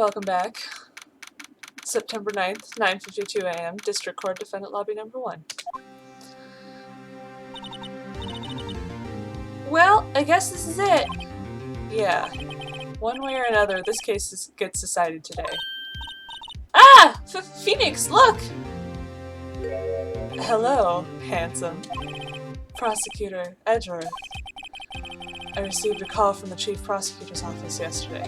Welcome back. September 9th, 9:52 a.m., District Court, Defendant Lobby number 1. Well, I guess this is it. Yeah. One way or another, this case gets decided today. Ah! Phoenix, look! Hello, handsome. Prosecutor Edgeworth. I received a call from the Chief Prosecutor's office yesterday.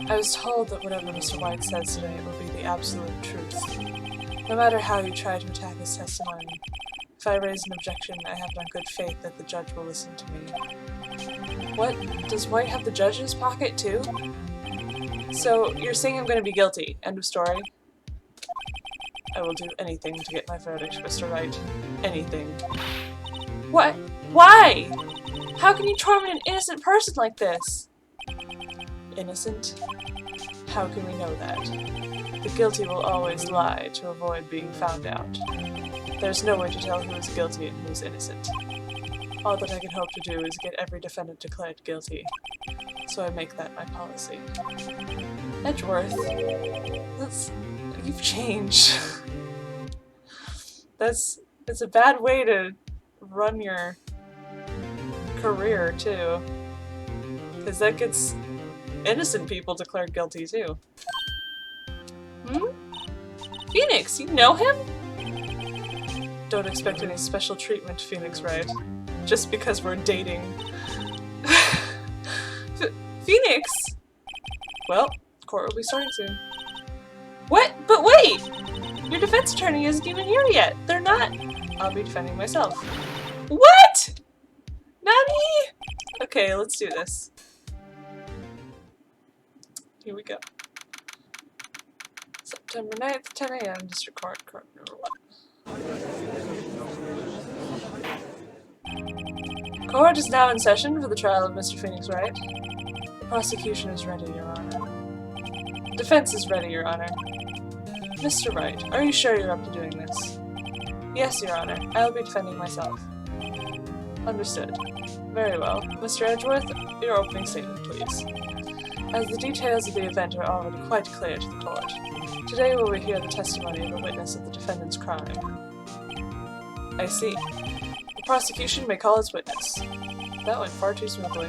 I was told that whatever Mr. White says today will be the absolute truth. No matter how you try to attack his testimony, if I raise an objection, I have it on good faith that the judge will listen to me. What? Does White have the judge in his pocket, too? So, you're saying I'm going to be guilty. End of story. I will do anything to get my verdict, Mr. Wright. Anything. What? Why? How can you torment an innocent person like this? Innocent? How can we know that? The guilty will always lie to avoid being found out. There's no way to tell who is guilty and who is innocent. All that I can hope to do is get every defendant declared guilty. So I make that my policy. Edgeworth, you've changed. It's a bad way to run your career, too. Because that gets innocent people declared guilty, too. Phoenix, you know him? Don't expect any special treatment, Phoenix Wright. Just because we're dating. Phoenix! Well, court will be starting soon. What? But wait! Your defense attorney isn't even here yet. They're not. I'll be defending myself. What? Nani? Okay, let's do this. Here we go. September 9th, 10 a.m., District Court, Court number 1. Court is now in session for the trial of Mr. Phoenix Wright. The prosecution is ready, Your Honor. The defense is ready, Your Honor. Mr. Wright, are you sure you're up to doing this? Yes, Your Honor. I'll be defending myself. Understood. Very well. Mr. Edgeworth, your opening statement, please. As the details of the event are already quite clear to the court, today we will hear the testimony of a witness of the defendant's crime. I see. The prosecution may call its witness. That went far too smoothly.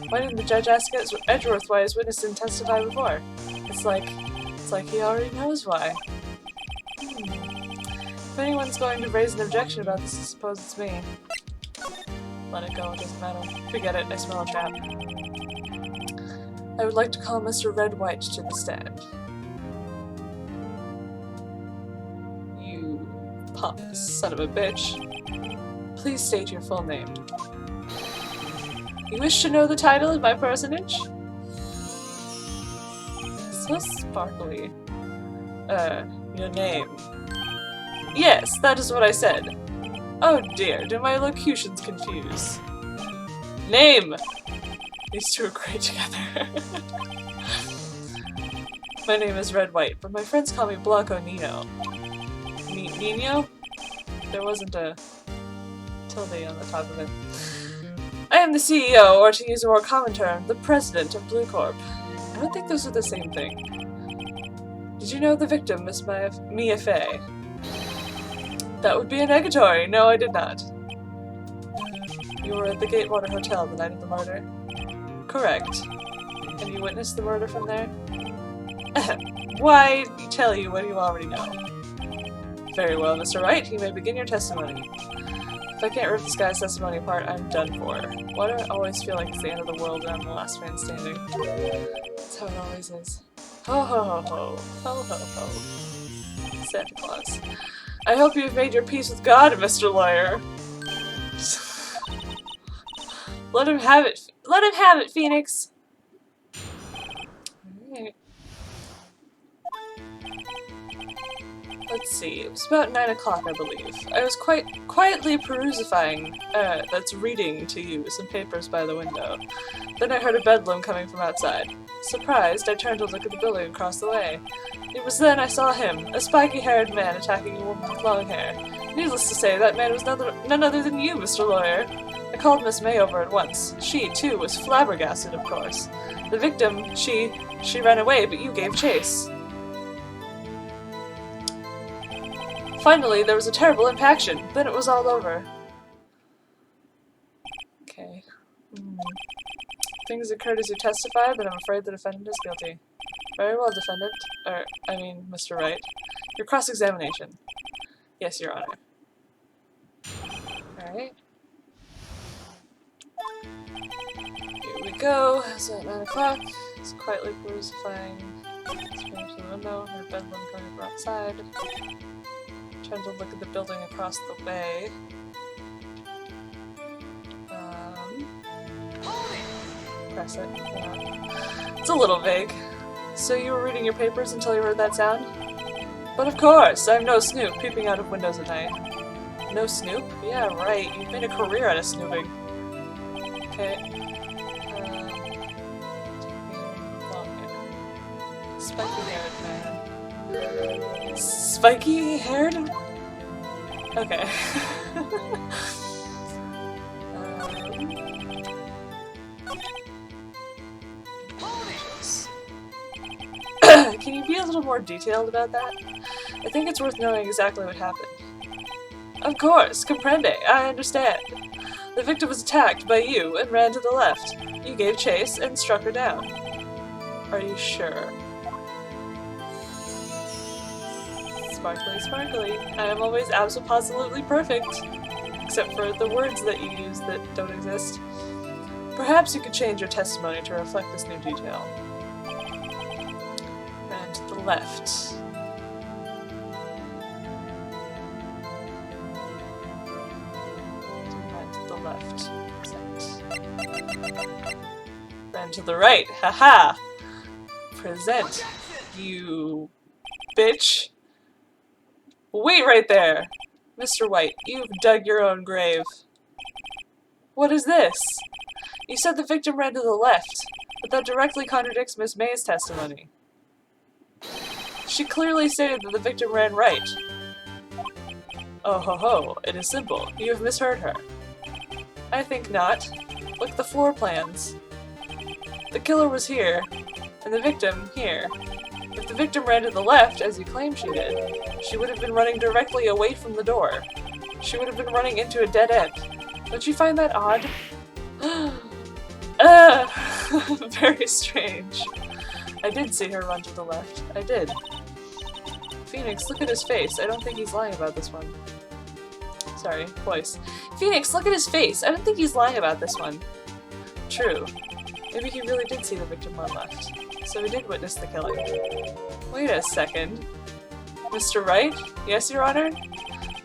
Why didn't the judge ask Edgeworth why his witness didn't testify before? It's like he already knows why. If anyone's going to raise an objection about this, I suppose it's me. Let it go, it doesn't matter. Forget it, I smell a trap. I would like to call Mr. Red White to the stand. You pompous son of a bitch. Please state your full name. You wish to know the title of my personage? So sparkly. Your name. Yes, that is what I said. Oh dear, do my locutions confuse? Name! These two are great together. My name is Red White, but my friends call me Blanco Nino. Nino? There wasn't a tilde on the top of it. I am the CEO, or to use a more common term, the president of Blue Corp. I don't think those are the same thing. Did you know the victim, Miss Mia Fey? That would be a negatory. No, I did not. You were at the Gatewater Hotel the night of the murder? Correct. And you witnessed the murder from there? Why tell you what you already know? Very well, Mr. Wright, you may begin your testimony. If I can't rip this guy's testimony apart, I'm done for. Why do I always feel like it's the end of the world and I'm the last man standing? That's how it always is. Ho ho ho ho. Ho ho ho. Santa Claus. I hope you've made your peace with God, Mr. Lawyer. Let him have it. Let him have it, Phoenix. Alright. Let's see. It was about 9 o'clock, I believe. I was quietly reading to you some papers by the window. Then I heard a bedlam coming from outside. Surprised, I turned to look at the building across the way. It was then I saw him, a spiky-haired man attacking a woman with long hair. Needless to say, that man was none other than you, Mr. Lawyer. I called Miss May over at once. She, too, was flabbergasted, of course. The victim, she She ran away, but you gave chase. Finally, there was a terrible impaction. Then it was all over. Okay. Things occurred as you testified, but I'm afraid the defendant is guilty. Very well, defendant. Mr. Wright. Your cross-examination. Yes, Your Honor. Alright. Here we go. It's at 9 o'clock. It's quietly crucifying. It's going to the window. Her bedroom coming from outside. Trying to look at the building across the way. Press it. It's a little vague. So you were reading your papers until you heard that sound? But of course! I'm no snoop, peeping out of windows at night. No snoop? Yeah, right. You've made a career out of snooping. Okay. Long hair. Spiky-haired man. Spiky-haired? Okay. Can you be a little more detailed about that? I think it's worth knowing exactly what happened. Of course, comprende, I understand. The victim was attacked by you and ran to the left. You gave chase and struck her down. Are you sure? Sparkly, sparkly. I am always absolutely perfect. Except for the words that you use that don't exist. Perhaps you could change your testimony to reflect this new detail. And to the left. And to the left. Present. And to the right. Haha! Present. You bitch. Wait right there! Mr. White, you've dug your own grave. What is this? You said the victim ran to the left, but that directly contradicts Miss May's testimony. She clearly stated that the victim ran right. Oh ho ho, it is simple. You have misheard her. I think not. Look at the floor plans. The killer was here, and the victim here. If the victim ran to the left, as you claim she did, she would have been running directly away from the door. She would have been running into a dead end. Don't you find that odd? Very strange. I did see her run to the left. I did. Phoenix, look at his face. I don't think he's lying about this one. Sorry, voice. Phoenix, look at his face. I don't think he's lying about this one. True. Maybe he really did see the victim run left. So he did witness the killing. Wait a second. Mr. Wright? Yes, Your Honor?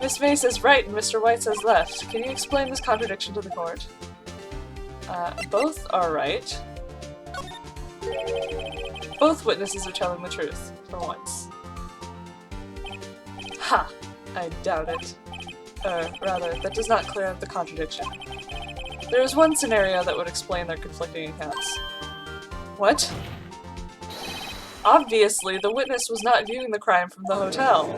Miss May says right and Mr. White says left. Can you explain this contradiction to the court? Both are right. Both witnesses are telling the truth, for once. Ha! I doubt it. Rather, that does not clear up the contradiction. There is one scenario that would explain their conflicting accounts. What? Obviously, the witness was not viewing the crime from the hotel.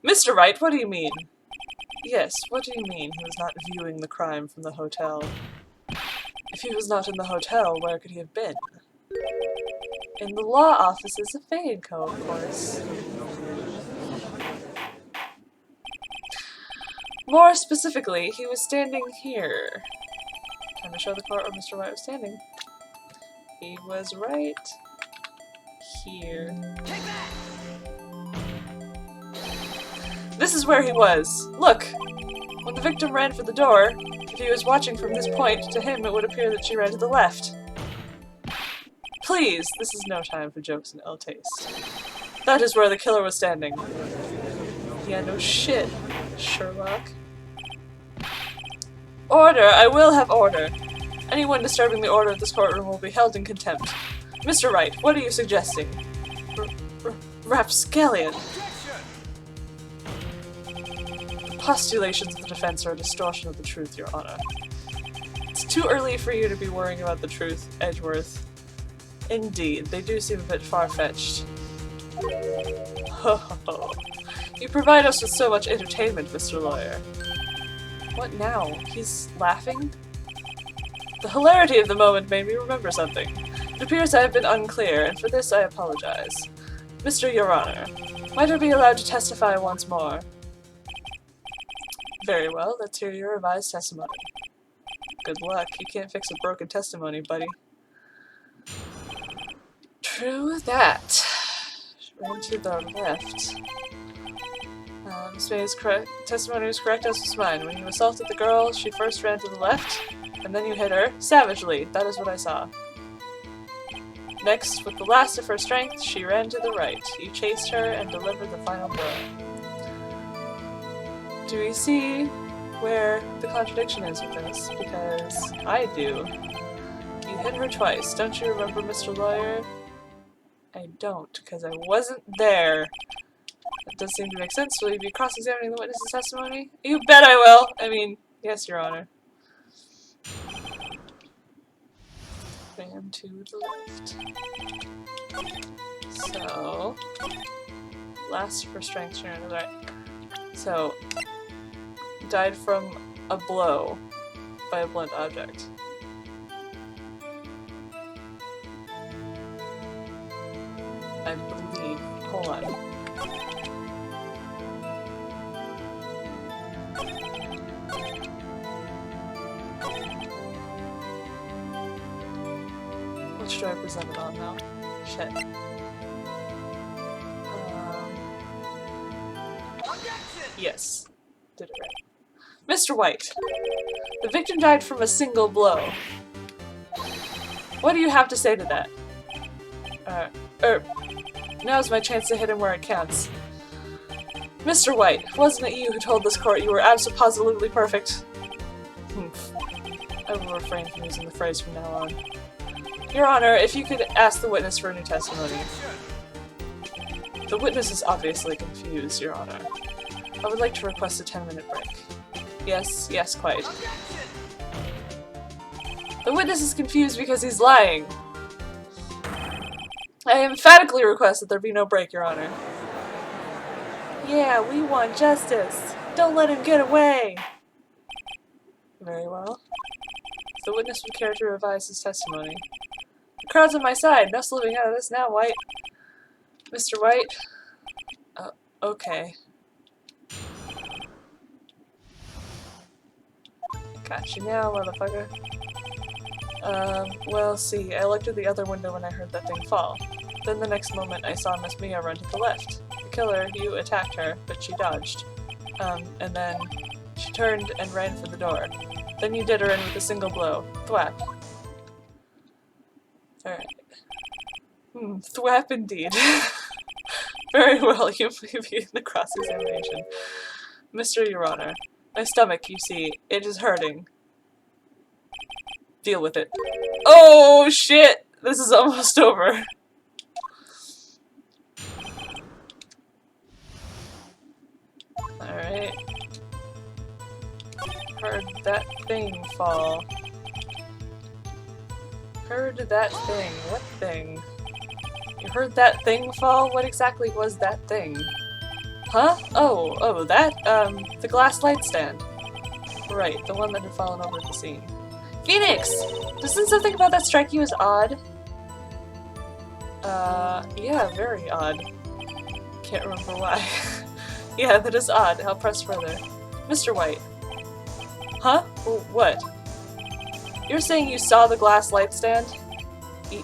Mr. Wright, what do you mean? Yes, what do you mean he was not viewing the crime from the hotel? If he was not in the hotel, where could he have been? In the law offices of Fay & Co., of course. More specifically, he was standing here. Time to show the court where Mr. Wright was standing. He was right here. This is where he was. Look! When the victim ran for the door, if he was watching from this point, to him it would appear that she ran to the left. Please, this is no time for jokes and ill taste. That is where the killer was standing. Yeah, no shit, Sherlock. Order! I will have order! Anyone disturbing the order of this courtroom will be held in contempt. Mr. Wright, what are you suggesting? Rapscallion! The postulations of the defense are a distortion of the truth, Your Honor. It's too early for you to be worrying about the truth, Edgeworth. Indeed, they do seem a bit far-fetched. Ho ho ho. You provide us with so much entertainment, Mr. Lawyer. What now? He's laughing? The hilarity of the moment made me remember something. It appears I have been unclear, and for this I apologize. Mr. Your Honor, might I be allowed to testify once more? Very well, let's hear your revised testimony. Good luck, you can't fix a broken testimony, buddy. True that. Ran to the left. Miss May's testimony was correct as was mine. When you assaulted the girl, she first ran to the left, and then you hit her savagely. That is what I saw. Next, with the last of her strength, she ran to the right. You chased her and delivered the final blow. Do we see where the contradiction is with this? Because I do. You hit her twice. Don't you remember, Mr. Lawyer? I don't, because I wasn't there. That does seem to make sense. Will you be cross-examining the witness's testimony? You bet I will! I mean, yes, Your Honor. Ran to the left. So... last of her strength, she ran to the right. So... died from a blow by a blunt object. I believe. Hold on. Which do I present it on now? Shit. Yes. Did it right. Mr. White. The victim died from a single blow. What do you have to say to that? Now's my chance to hit him where it counts. Mr. White, wasn't it you who told this court you were absolutely perfect? I will refrain from using the phrase from now on. Your Honor, if you could ask the witness for a new testimony. The witness is obviously confused, Your Honor. I would like to request a 10-minute break. Yes, quite. The witness is confused because he's lying. I emphatically request that there be no break, Your Honor. Yeah, we want justice. Don't let him get away. Very well. If the witness would care to revise his testimony. The crowd's on my side. No slipping out of this now, White. Mr. White? Okay. Got you now, motherfucker. Well, see, I looked at the other window when I heard that thing fall. Then the next moment I saw Miss Mia run to the left. The killer, you attacked her, but she dodged. And then she turned and ran for the door. Then you did her in with a single blow. Thwap. Alright. Thwap indeed. Very well, you may be in the cross-examination. Mr. Your Honor, my stomach, you see, it is hurting. Deal with it. Oh, shit! This is almost over. Alright. Heard that thing fall. Heard that thing. What thing? You heard that thing fall? What exactly was that thing? Huh? Oh, that? The glass light stand. Right, the one that had fallen over at the scene. Phoenix! Doesn't something about that strike you as odd? Yeah, very odd. Can't remember why. Yeah, that is odd. I'll press further. Mr. White. Huh? What? You're saying you saw the glass light stand?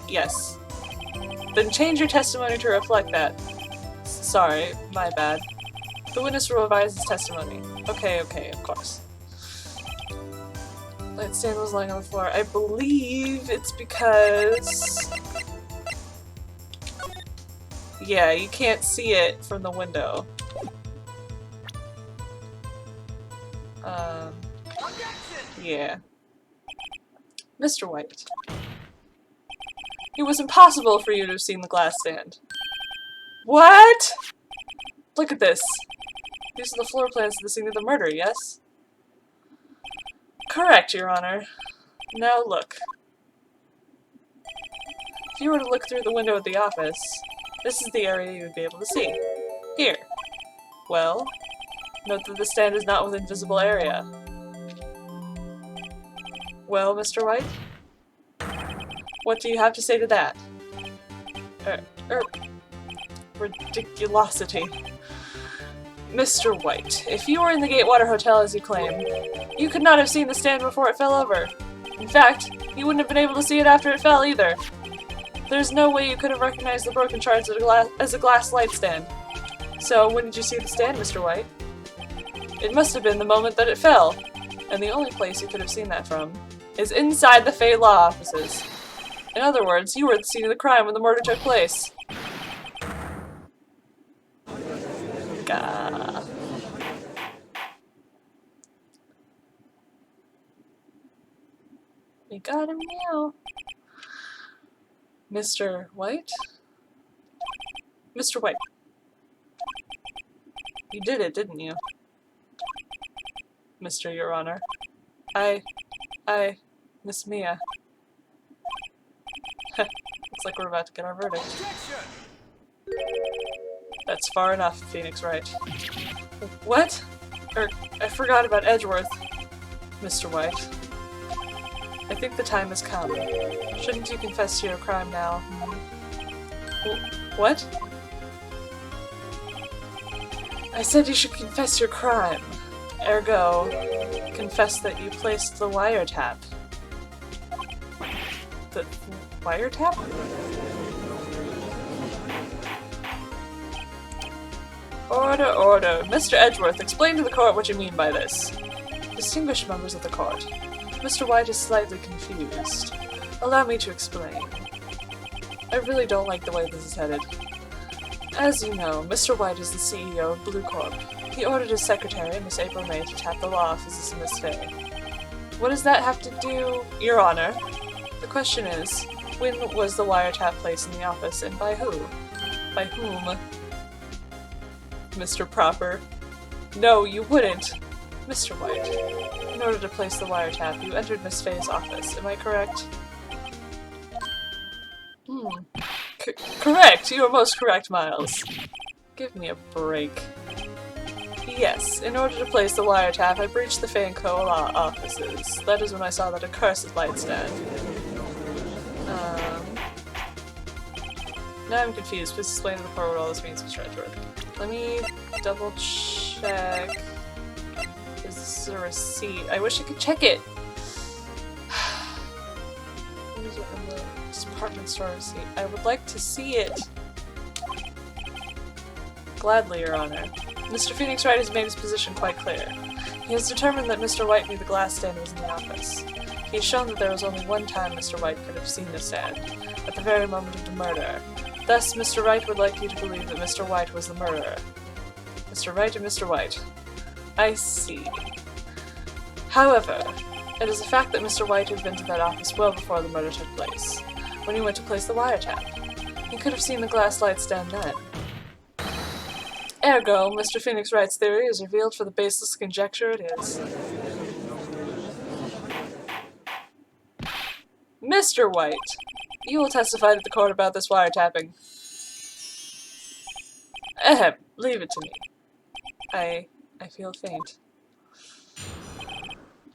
Yes. Then change your testimony to reflect that. Sorry, my bad. The witness will revise his testimony. Okay, of course. Light stand was lying on the floor. I believe it's because... yeah, you can't see it from the window. Yeah. Mr. White. It was impossible for you to have seen the glass stand. What? Look at this. These are the floor plans to the scene of the murder, yes? Correct, Your Honor. Now look. If you were to look through the window at the office, this is the area you would be able to see. Here. Well, note that the stand is not within visible area. Well, Mr. White? What do you have to say to that? Ridiculosity. Mr. White, if you were in the Gatewater Hotel as you claim, you could not have seen the stand before it fell over. In fact, you wouldn't have been able to see it after it fell either. There's no way you could have recognized the broken shards as a glass light stand. So, when did you see the stand, Mr. White? It must have been the moment that it fell. And the only place you could have seen that from is inside the Fey Law offices. In other words, you were at the scene of the crime when the murder took place. Gah. We got him now. Mr. White? Mr. White. You did it, didn't you? Mr. Your Honor. Miss Mia. Looks like we're about to get our verdict. That's far enough, Phoenix Wright. What? I forgot about Edgeworth. Mr. White. I think the time has come. Shouldn't you confess to your crime now? What? I said you should confess your crime. Ergo, confess that you placed the wiretap. The wiretap? Order, order. Mr. Edgeworth, explain to the court what you mean by this. Distinguished members of the court, Mr. White is slightly confused. Allow me to explain. I really don't like the way this is headed. As you know, Mr. White is the CEO of Blue Corp. He ordered his secretary, Miss April May, to tap the law offices of Miss Fay. What does that have to do, Your Honor? The question is, when was the wiretap placed in the office, and by who? By whom? Mr. Proper. No, you wouldn't. Mr. White, in order to place the wiretap, you entered Miss Fay's office. Am I correct? Correct! You are most correct, Miles. Give me a break. Yes, in order to place the wiretap, I breached the Fay & Co. law offices. That is when I saw that accursed light stand. Now I'm confused. Please explain to the court what all this means, Mr. Edgeworth. Let me double check. Is this a receipt? I wish I could check it! What is it in the department store receipt? I would like to see it! Gladly, Your Honor. Mr. Phoenix Wright has made his position quite clear. He has determined that Mr. White knew the glass stand was in the office. He has shown that there was only one time Mr. White could have seen the stand, at the very moment of the murder. Thus, Mr. Wright would like you to believe that Mr. White was the murderer. Mr. Wright and Mr. White. I see. However, it is a fact that Mr. White had been to that office well before the murder took place, when he went to place the wiretap. He could have seen the glass light stand then. Ergo, Mr. Phoenix Wright's theory is revealed for the baseless conjecture it is. Mr. White, you will testify to the court about this wiretapping. Ahem, leave it to me. I feel faint.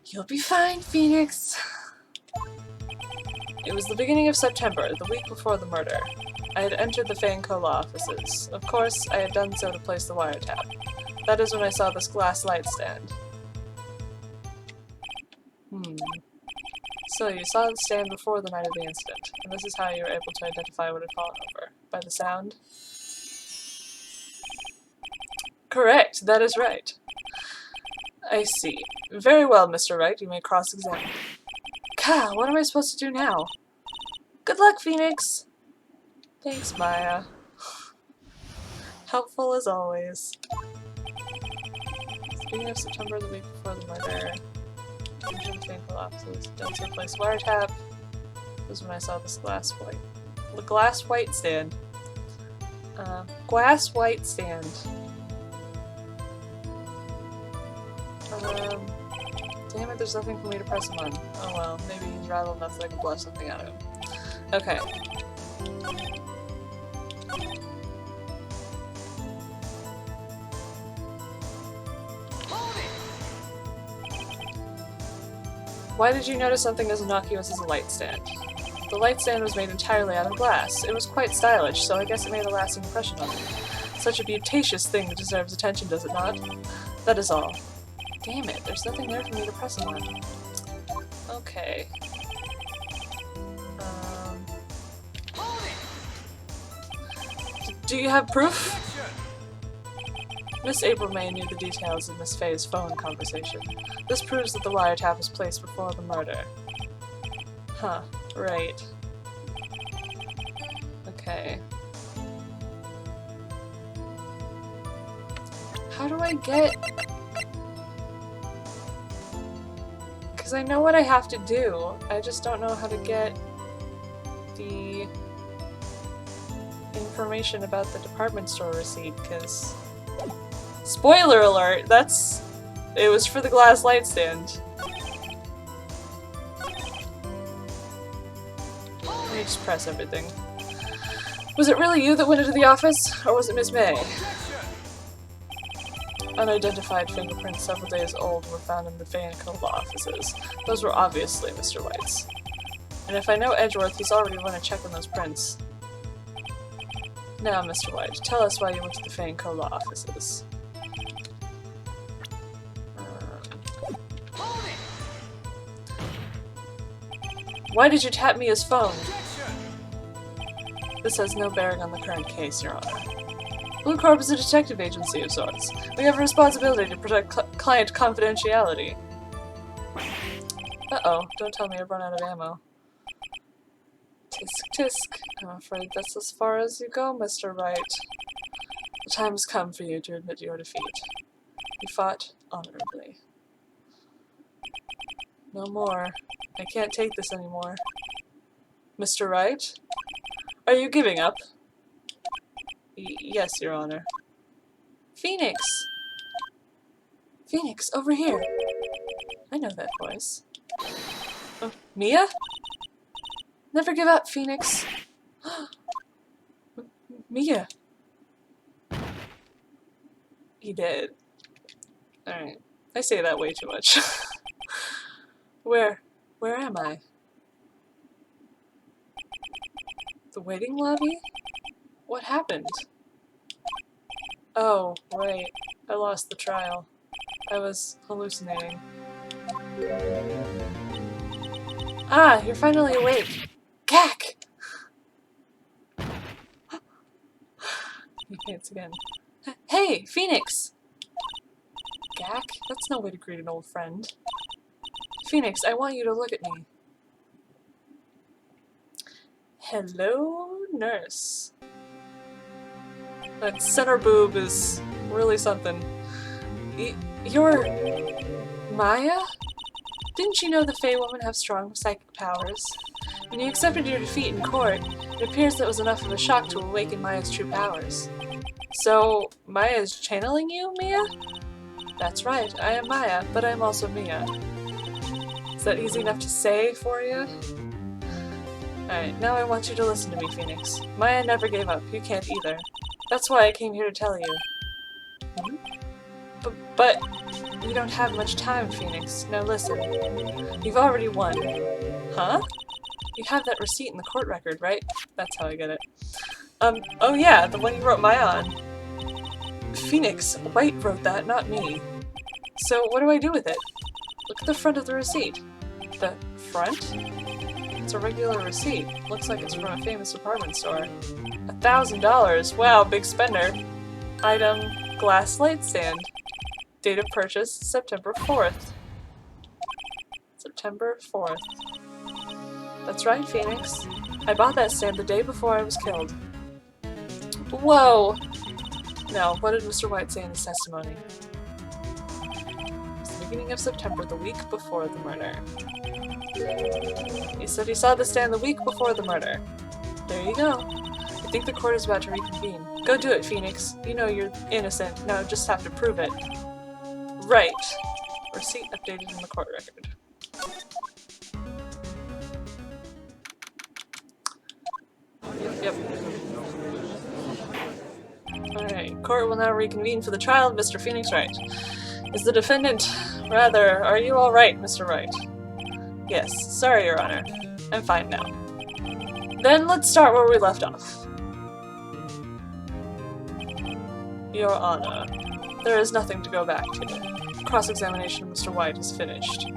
You'll be fine, Phoenix. It was the beginning of September, the week before the murder. I had entered the Fay & Co. law offices. Of course, I had done so to place the wiretap. That is when I saw this glass light stand. So you saw the stand before the night of the incident, and this is how you were able to identify what had fallen over. By the sound? Correct, that is right. I see. Very well, Mr. Wright, you may cross-examine. Ka, what am I supposed to do now? Good luck, Phoenix! Thanks, Maya. Helpful as always. Beginning of September, the week before the murder. Offices. Don't say place wiretap. This is when I saw this glass white stand. Glass white stand. Damn it, there's nothing for me to press him on. Oh well, maybe he's rattled enough that I can bluff something out of him. Okay. Why did you notice something as innocuous as a light stand? The light stand was made entirely out of glass. It was quite stylish, so I guess it made a lasting impression on me. Such a beauticious thing deserves attention, does it not? That is all. Damn it, there's nothing there for me to press on. Okay. Do you have proof? Miss April May knew the details of Miss Faye's phone conversation. This proves that the wiretap was placed before the murder. Huh, right. Okay. How do I get... Because I know what I have to do, I just don't know how to get the information about the department store receipt, because... Spoiler alert! It was for the glass light stand. Let me just press everything. Was it really you that went into the office, or was it Miss May? Unidentified fingerprints several days old were found in the Fay & Cova offices. Those were obviously Mr. Wright's. And if I know Edgeworth, he's already run a check on those prints. Now, Mr. Wright, tell us why you went to the Fay & Cova offices. Why did you tap Mia's phone? This has no bearing on the current case, Your Honor. Blue Corp is a detective agency of sorts. We have a responsibility to protect client confidentiality. Uh-oh, don't tell me I've run out of ammo. Tisk tisk. I'm afraid that's as far as you go, Mr. Wright. The time has come for you to admit your defeat. You fought honorably. No more. I can't take this anymore. Mr. Wright? Are you giving up? Yes, Your Honor. Phoenix! Phoenix, over here! I know that voice. Oh, Mia? Never give up, Phoenix. Mia. He did. Alright. I say that way too much. Where am I? The waiting lobby? What happened? Oh, right. I lost the trial. I was hallucinating. Ah, you're finally awake. Gak! He pants again. Hey, Phoenix! Gak? That's no way to greet an old friend. Phoenix, I want you to look at me. Hello, nurse. That center boob is really something. You're... Maya? Didn't you know the Fey women have strong psychic powers? When you accepted your defeat in court, it appears that was enough of a shock to awaken Maya's true powers. So, Maya is channeling you, Mia? That's right, I am Maya, but I am also Mia. Is that easy enough to say for you? Alright, now I want you to listen to me, Phoenix. Maya never gave up, you can't either. That's why I came here to tell you. Hmm? But we don't have much time, Phoenix. Now listen. You've already won. Huh? You have that receipt in the court record, right? That's how I get it. Oh yeah, the one you wrote Maya on. Phoenix, Wright wrote that, not me. So what do I do with it? Look at the front of the receipt. The front? It's a regular receipt. Looks like it's from a famous department store. $1,000! Wow, big spender. Item, glass light stand. Date of purchase, September 4th. September 4th. That's right, Phoenix. I bought that stand the day before I was killed. Whoa! Now, what did Mr. Wright say in his testimony? It's the beginning of September, the week before the murder. He said he saw the stand the week before the murder. There you go. I think the court is about to reconvene. Go do it, Phoenix. You know you're innocent. Now just have to prove it. Right. Receipt updated in the court record. Yep. Alright, court will now reconvene for the trial of Mr. Phoenix Wright. Is the defendant... Rather, are you alright, Mr. Wright? Yes, sorry, Your Honor. I'm fine now. Then let's start where we left off. Your Honor, there is nothing to go back to. Cross-examination of Mr. White is finished.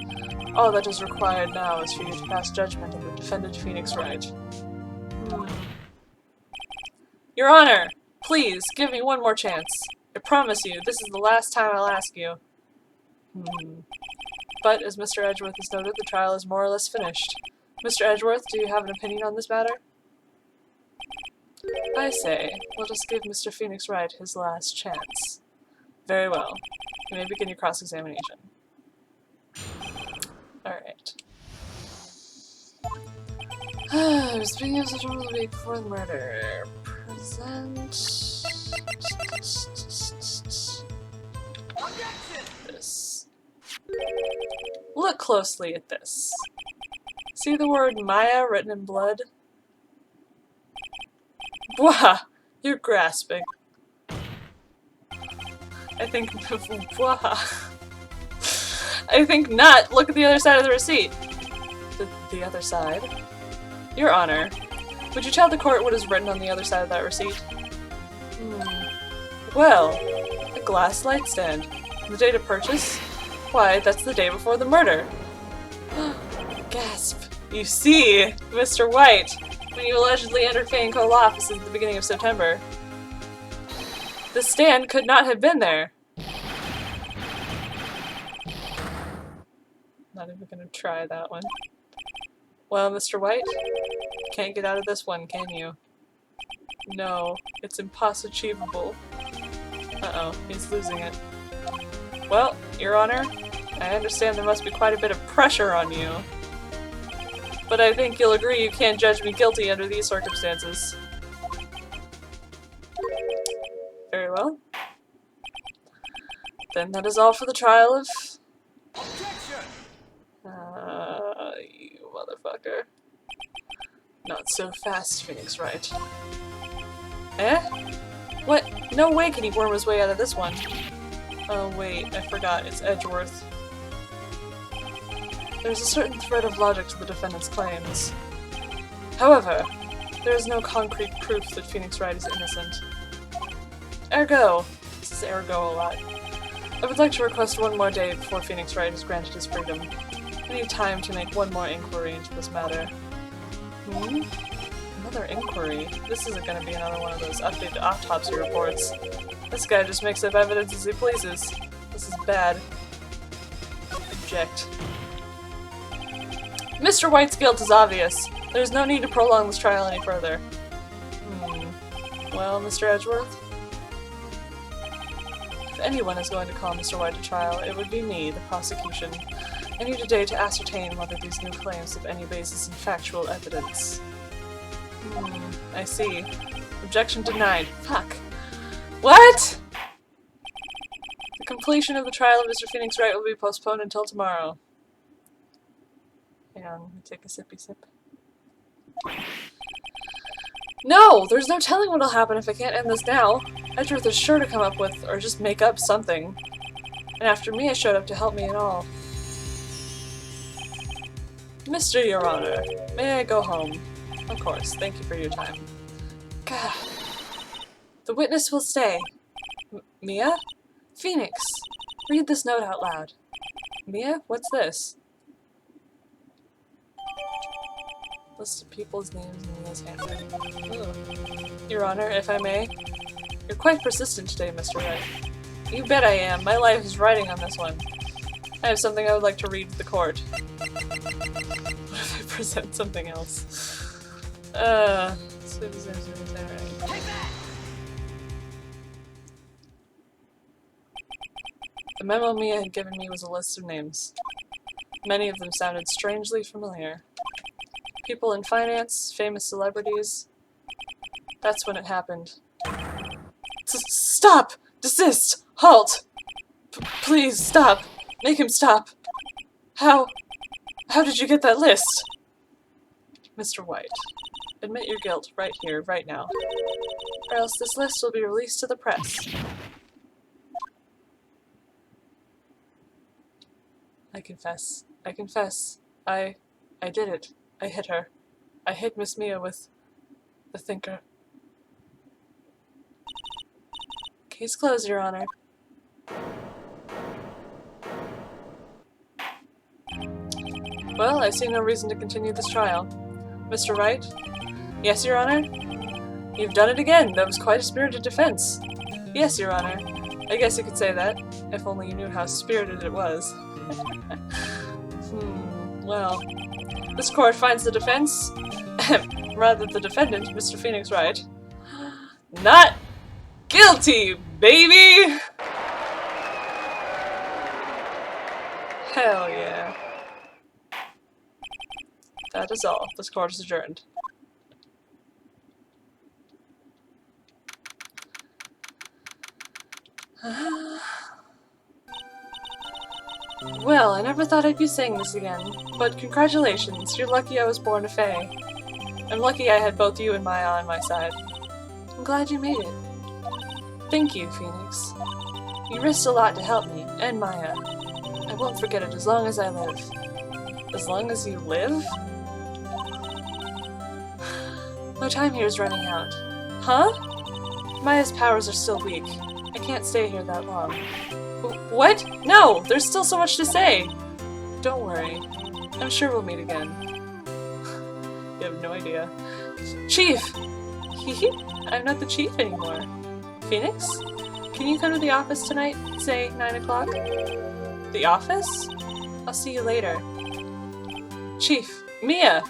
All that is required now is for you to pass judgment on the defendant Phoenix Wright. Your Honor, please, give me one more chance. I promise you, this is the last time I'll ask you. But, as Mr. Edgeworth has noted, the trial is more or less finished. Mr. Edgeworth, do you have an opinion on this matter? I say, let us give Mr. Phoenix Wright his last chance. Very well. You may begin your cross-examination. Alright. Speaking of such a week before the murder, present this. Look closely at this. See the word Maya written in blood? Bwah! You're grasping. I think bwah. I think not. Look at the other side of the receipt. The other side? Your Honor, would you tell the court what is written on the other side of that receipt? Well, a glass light stand. The date of purchase? Why, that's the day before the murder. Gasp. You see, Mr. White, when you allegedly entered Fainco office at the beginning of September, the stand could not have been there. Not even gonna try that one. Well, Mr. White, can't get out of this one, can you? No, it's impossible. Uh-oh, he's losing it. Well, Your Honor, I understand there must be quite a bit of pressure on you. But I think you'll agree you can't judge me guilty under these circumstances. Very well. Then that is all for the trial of... you motherfucker. Not so fast, Phoenix Wright. Eh? What? No way can he worm his way out of this one. Oh wait, I forgot, it's Edgeworth. There's a certain thread of logic to the defendant's claims. However, there is no concrete proof that Phoenix Wright is innocent. Ergo, this is ergo a lot, I would like to request one more day before Phoenix Wright is granted his freedom. I need time to make one more inquiry into this matter. Another inquiry? This isn't going to be another one of those updated autopsy reports. This guy just makes up evidence as he pleases. This is bad. Object. Mr. White's guilt is obvious. There's no need to prolong this trial any further. Well, Mr. Edgeworth? If anyone is going to call Mr. White to trial, it would be me, the prosecution. I need a day to ascertain whether these new claims have any basis in factual evidence. I see. Objection denied. Fuck. What?! The completion of the trial of Mr. Phoenix Wright will be postponed until tomorrow. Hang on, let me take a sippy sip. No! There's no telling what'll happen if I can't end this now. Edgeworth is sure to come up with, or just make up something. And after Mia showed up to help me and all. Mr. Your Honor, may I go home? Of course, thank you for your time. God. The witness will stay. Mia? Phoenix, read this note out loud. Mia, what's this? List of people's names in Mia's handwriting. Your Honor, if I may. You're quite persistent today, Mr. Wright. You bet I am. My life is riding on this one. I have something I would like to read to the court. What if I present something else? The memo Mia had given me was a list of names. Many of them sounded strangely familiar. People in finance, famous celebrities. That's when it happened. Stop! Desist! Halt! Please, stop! Make him stop! How did you get that list? Mr. White, admit your guilt right here, right now. Or else this list will be released to the press. I confess. I confess. I did it. I hit her. I hit Miss Mia with the thinker. Case closed, Your Honor. Well, I see no reason to continue this trial. Mr. Wright? Yes, Your Honor? You've done it again. That was quite a spirited defense. Yes, Your Honor. I guess you could say that, if only you knew how spirited it was. Well, this court finds the defense, rather the defendant, Mr. Phoenix Wright, not guilty, baby! Hell yeah. That is all. This court is adjourned. Well, I never thought I'd be saying this again, but congratulations, you're lucky I was born a fae. I'm lucky I had both you and Maya on my side. I'm glad you made it. Thank you, Phoenix. You risked a lot to help me, and Maya. I won't forget it as long as I live. As long as you live? My time here is running out. Huh? Maya's powers are still weak. I can't stay here that long. What? No! There's still so much to say! Don't worry. I'm sure we'll meet again. You have no idea. Chief! I'm not the chief anymore. Phoenix? Can you come to the office tonight? Say 9 o'clock? The office? I'll see you later. Chief! Mia!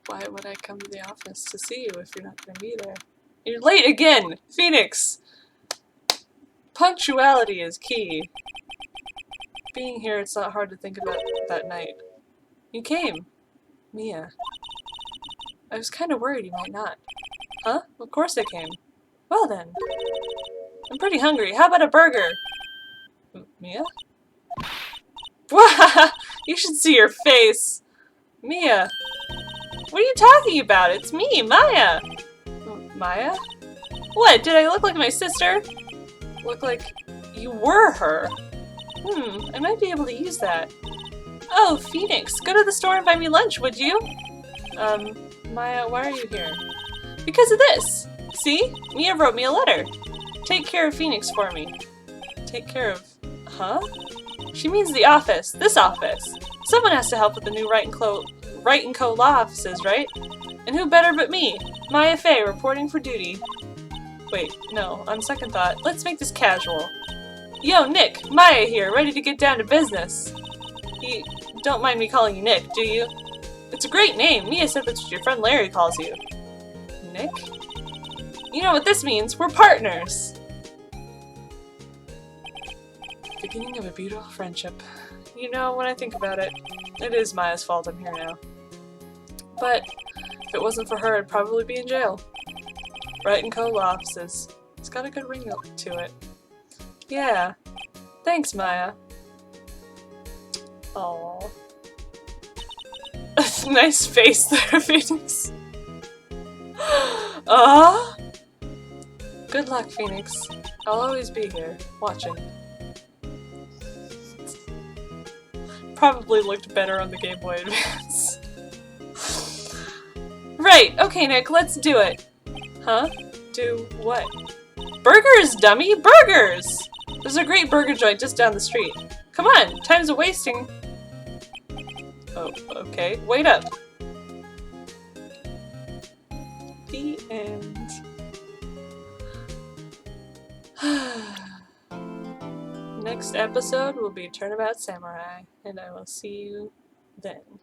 Why would I come to the office to see you if you're not going to be there? You're late again! Phoenix! Punctuality is key. Being here, it's not hard to think about that night. You came. Mia. I was kind of worried you might not. Huh? Of course I came. Well then. I'm pretty hungry. How about a burger? Mia? You should see your face. Mia. What are you talking about? It's me, Maya. Maya? What? Did I look like my sister? Look like you were her. I might be able to use that. Oh, Phoenix, go to the store and buy me lunch, would you? Maya, why are you here? Because of this. See? Mia wrote me a letter. Take care of Phoenix for me. Take care of... Huh? She means the office. This office. Someone has to help with the new Wright & Co. law offices, right? And who better but me? Maya Fey, reporting for duty. Wait, no, on second thought, let's make this casual. Yo, Nick! Maya here, ready to get down to business. You don't mind me calling you Nick, do you? It's a great name. Mia said that's what your friend Larry calls you. Nick? You know what this means. We're partners! Beginning of a beautiful friendship. You know, when I think about it, it is Maya's fault I'm here now. But if it wasn't for her, I'd probably be in jail. Wright & Co. law offices. It's got a good ring to it. Yeah. Thanks, Maya. Aww. Nice face there, Phoenix. Good luck, Phoenix. I'll always be here, watching. Probably looked better on the Game Boy Advance. Right, okay, Nick, let's do it. Huh? Do what? Burgers, dummy! Burgers! There's a great burger joint just down the street. Come on, time's a wasting. Oh, okay. Wait up. The end. Next episode will be Turnabout Samurai, and I will see you then.